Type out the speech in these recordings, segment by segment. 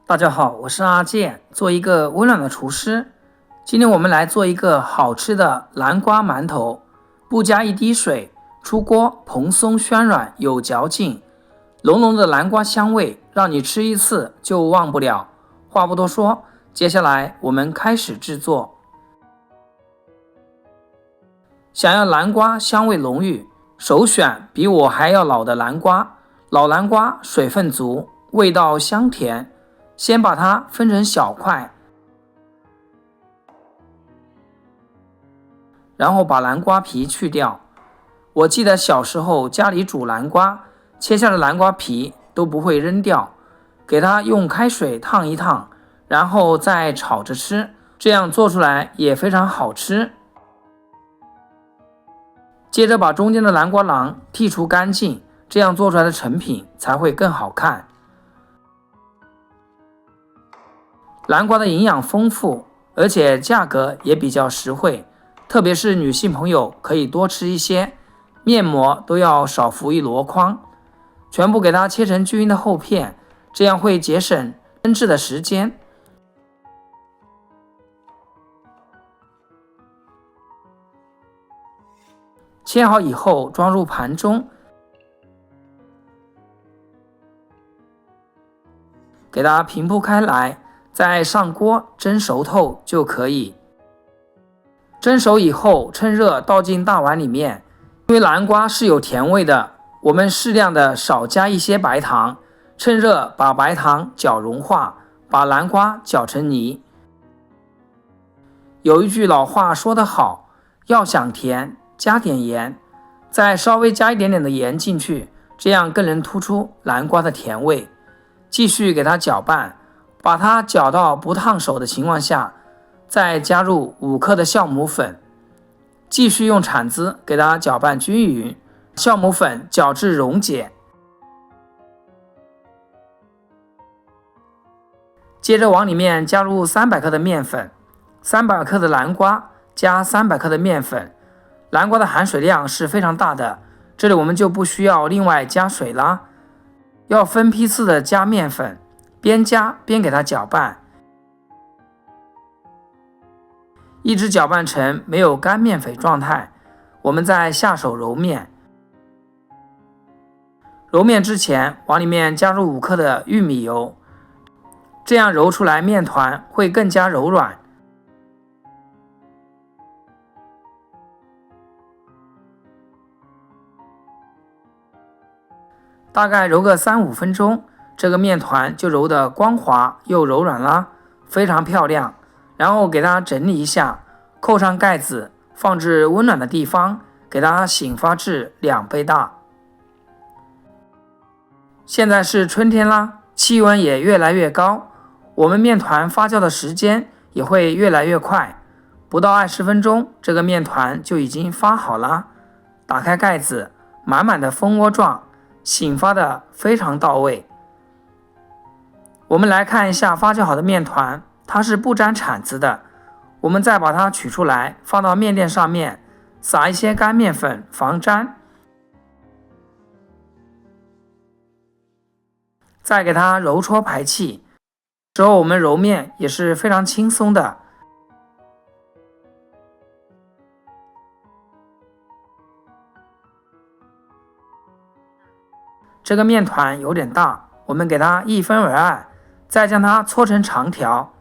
大家好，我是阿健，做一个温暖的厨师。今天我们来做一个好吃的南瓜馒头，不加一滴水，出锅蓬松暄软，有嚼劲，浓浓的南瓜香味，让你吃一次就忘不了。话不多说，接下来我们开始制作。想要南瓜香味浓郁，首选比我还要老的南瓜。老南瓜水分足，味道香甜。先把它分成小块，然后把南瓜皮去掉。我记得小时候家里煮南瓜，切下的南瓜皮都不会扔掉，给它用开水烫一烫，然后再炒着吃，这样做出来也非常好吃。接着把中间的南瓜囊剔除干净，这样做出来的成品才会更好看。南瓜的营养丰富，而且价格也比较实惠，特别是女性朋友可以多吃一些，面膜都要少敷一箩筐。全部给它切成均匀的厚片，这样会节省腌制的时间。切好以后装入盘中，给它平铺开来，再上锅蒸熟透就可以。蒸熟以后趁热倒进大碗里面，因为南瓜是有甜味的，我们适量的少加一些白糖，趁热把白糖搅融化，把南瓜搅成泥。有一句老话说得好，要想甜加点盐，再稍微加一点点的盐进去，这样更能突出南瓜的甜味。继续给它搅拌，把它搅到不烫手的情况下，再加入5克的酵母粉，继续用铲子给它搅拌均匀，酵母粉搅至溶解。接着往里面加入300克的面粉，300克的南瓜加300克的面粉，南瓜的含水量是非常大的，这里我们就不需要另外加水啦，要分批次的加面粉，边加边给它搅拌，一直搅拌成没有干面粉状态，我们再下手揉面。揉面之前往里面加入5克的玉米油，这样揉出来面团会更加柔软。大概揉个3-5分钟，这个面团就揉得光滑又柔软啦，非常漂亮。然后给它整理一下，扣上盖子，放置温暖的地方，给它醒发至2倍大。现在是春天啦，气温也越来越高，我们面团发酵的时间也会越来越快，不到20分钟，这个面团就已经发好了。打开盖子，满满的蜂窝状，醒发的非常到位。我们来看一下发酵好的面团，它是不沾铲子的。我们再把它取出来，放到面垫上面，撒一些干面粉防粘，再给它揉搓排气。之后我们揉面也是非常轻松的。这个面团有点大，我们给它1分为2，再将它搓成长条，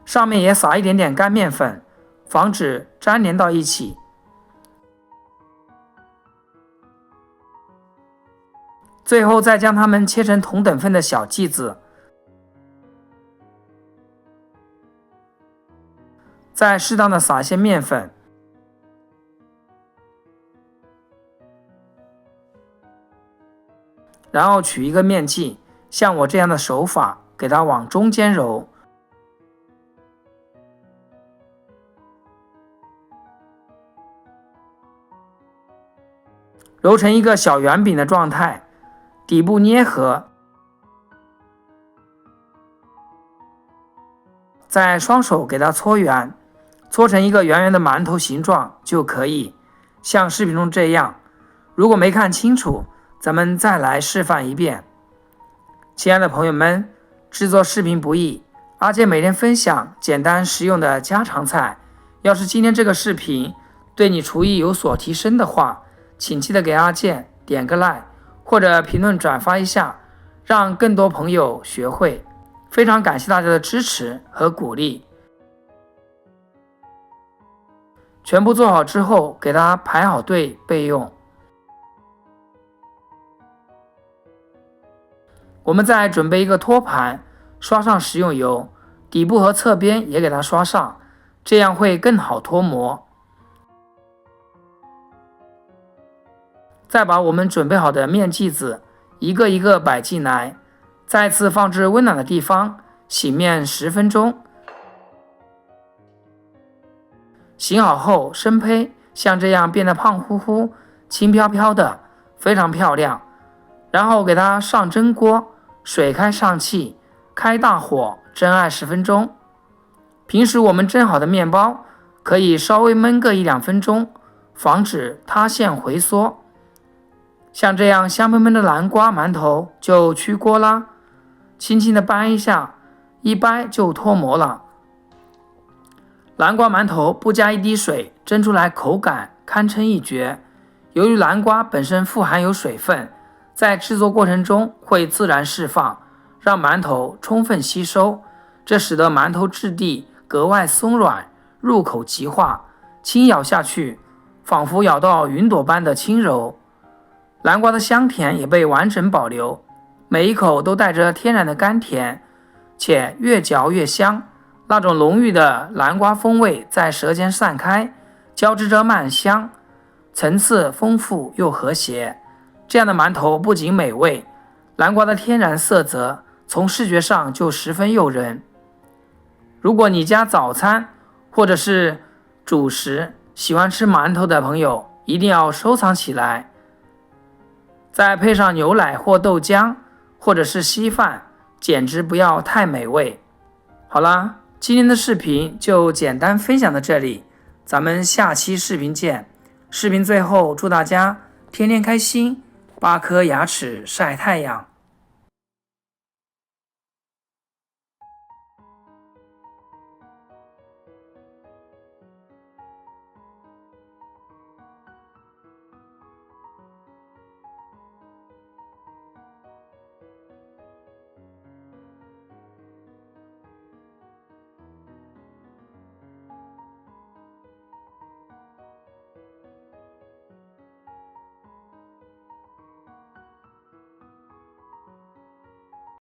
上面也撒一点点干面粉，防止粘连到一起。最后再将它们切成同等份的小剂子，再适当的撒一些面粉，然后取一个面剂，像我这样的手法，给它往中间揉。揉成一个小圆饼的状态，底部捏合，再双手给它搓圆，搓成一个圆圆的馒头形状就可以，像视频中这样。如果没看清楚，咱们再来示范一遍。亲爱的朋友们，制作视频不易，阿健每天分享简单实用的家常菜。要是今天这个视频对你厨艺有所提升的话，请记得给阿健点个 like， 或者评论转发一下，让更多朋友学会。非常感谢大家的支持和鼓励。全部做好之后，给它排好队备用。我们再准备一个托盘，刷上食用油，底部和侧边也给它刷上，这样会更好脱模。再把我们准备好的面剂子一个一个摆进来，再次放置温暖的地方，醒面10分钟。醒好后生胚，像这样变得胖乎乎、轻飘飘的，非常漂亮。然后给它上蒸锅，水开上气，开大火蒸20分钟。平时我们蒸好的面包可以稍微焖个1-2分钟，防止塌陷回缩。像这样香喷喷的南瓜馒头就出锅啦，轻轻的掰一下，一掰就脱模了。南瓜馒头不加一滴水，蒸出来口感堪称一绝。由于南瓜本身富含有水分，在制作过程中会自然释放，让馒头充分吸收，这使得馒头质地格外松软，入口即化，轻咬下去仿佛咬到云朵般的轻柔。南瓜的香甜也被完整保留，每一口都带着天然的甘甜，且越嚼越香。那种浓郁的南瓜风味在舌尖散开，交织着麦香，层次丰富又和谐。这样的馒头不仅美味，南瓜的天然色泽从视觉上就十分诱人。如果你家早餐或者是主食喜欢吃馒头的朋友，一定要收藏起来，再配上牛奶或豆浆或者是稀饭，简直不要太美味。好啦，今天的视频就简单分享到这里，咱们下期视频见。视频最后祝大家天天开心，8颗牙齿晒太阳。